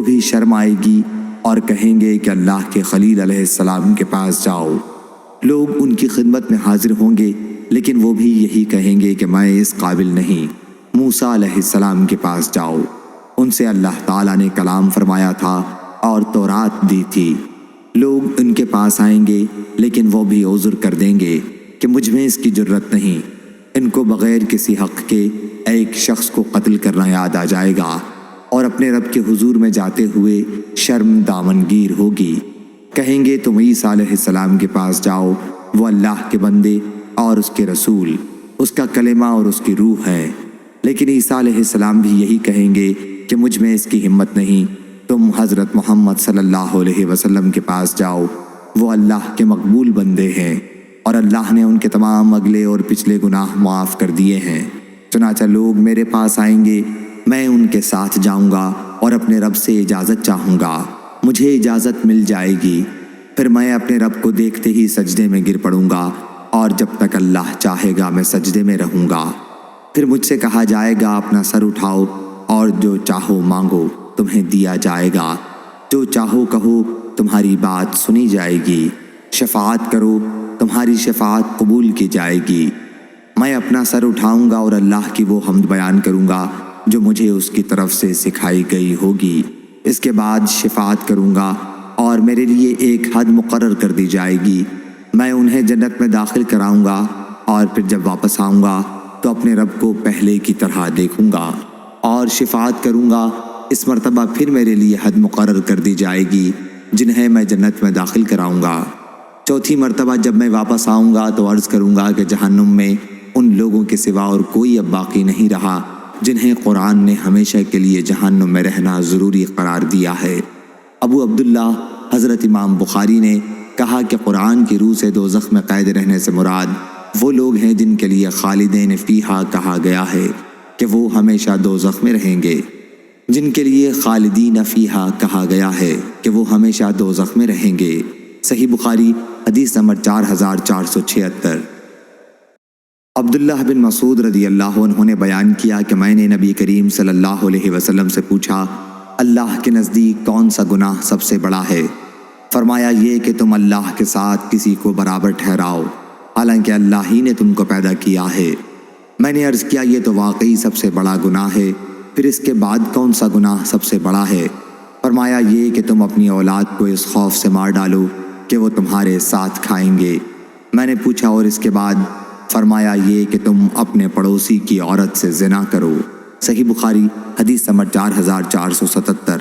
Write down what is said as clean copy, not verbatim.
بھی شرم آئے گی اور کہیں گے کہ اللہ کے خلیل علیہ السلام کے پاس جاؤ۔ لوگ ان کی خدمت میں حاضر ہوں گے، لیکن وہ بھی یہی کہیں گے کہ میں اس قابل نہیں، موسیٰ علیہ السلام کے پاس جاؤ۔ ان سے اللہ تعالیٰ نے کلام فرمایا تھا اور تورات دی تھی۔ لوگ ان کے پاس آئیں گے، لیکن وہ بھی عذر کر دیں گے کہ مجھ میں اس کی جرت نہیں۔ ان کو بغیر کسی حق کے ایک شخص کو قتل کرنا یاد آ جائے گا اور اپنے رب کے حضور میں جاتے ہوئے شرم دامنگیر ہوگی۔ کہیں گے تم عیسیٰ علیہ السلام کے پاس جاؤ، وہ اللہ کے بندے اور اس کے رسول، اس کا کلمہ اور اس کی روح ہے۔ لیکن عیسیٰ علیہ السلام بھی یہی کہیں گے کہ مجھ میں اس کی ہمت نہیں، تم حضرت محمد صلی اللہ علیہ وسلم کے پاس جاؤ، وہ اللہ کے مقبول بندے ہیں اور اللہ نے ان کے تمام اگلے اور پچھلے گناہ معاف کر دیے ہیں۔ چنانچہ لوگ میرے پاس آئیں گے، میں ان کے ساتھ جاؤں گا اور اپنے رب سے اجازت چاہوں گا، مجھے اجازت مل جائے گی، پھر میں اپنے رب کو دیکھتے ہی سجدے میں گر پڑوں گا، اور جب تک اللہ چاہے گا میں سجدے میں رہوں گا۔ پھر مجھ سے کہا جائے گا اپنا سر اٹھاؤ اور جو چاہو مانگو تمہیں دیا جائے گا، جو چاہو کہو تمہاری بات سنی جائے گی، شفاعت کرو تمہاری شفاعت قبول کی جائے گی۔ میں اپنا سر اٹھاؤں گا اور اللہ کی وہ حمد بیان کروں گا جو مجھے اس کی طرف سے سکھائی گئی ہوگی۔ اس کے بعد شفاعت کروں گا اور میرے لیے ایک حد مقرر کر دی جائے گی، میں انہیں جنت میں داخل کراؤں گا، اور پھر جب واپس آؤں گا تو اپنے رب کو پہلے کی طرح دیکھوں گا اور شفاعت کروں گا۔ اس مرتبہ پھر میرے لیے حد مقرر کر دی جائے گی جنہیں میں جنت میں داخل کراؤں گا۔ چوتھی مرتبہ جب میں واپس آؤں گا تو عرض کروں گا کہ جہنم میں ان لوگوں کے سوا اور کوئی اب باقی نہیں رہا جنہیں قرآن نے ہمیشہ کے لیے جہنم میں رہنا ضروری قرار دیا ہے۔ ابو عبداللہ حضرت امام بخاری نے کہا کہ قرآن کی روح سے دوزخ میں قید رہنے سے مراد وہ لوگ ہیں جن کے لیے خالدین فیہا کہا گیا ہے کہ وہ ہمیشہ دوزخ میں رہیں گے، جن کے لیے خالدین فیہا کہا گیا ہے کہ وہ ہمیشہ دوزخ میں رہیں گے۔ صحیح بخاری حدیث نمبر 4476۔ عبداللہ بن مسعود رضی اللہ عنہ نے بیان کیا کہ میں نے نبی کریم صلی اللہ علیہ وسلم سے پوچھا، اللہ کے نزدیک کون سا گناہ سب سے بڑا ہے؟ فرمایا یہ کہ تم اللہ کے ساتھ کسی کو برابر ٹھہراؤ، حالانکہ اللہ ہی نے تم کو پیدا کیا ہے۔ میں نے عرض کیا یہ تو واقعی سب سے بڑا گناہ ہے، پھر اس کے بعد کون سا گناہ سب سے بڑا ہے؟ فرمایا یہ کہ تم اپنی اولاد کو اس خوف سے مار ڈالو کہ وہ تمہارے ساتھ کھائیں گے۔ میں نے پوچھا اور اس کے بعد؟ فرمایا یہ کہ تم اپنے پڑوسی کی عورت سے زنا کرو۔ صحیح بخاری حدیث نمبر 4477۔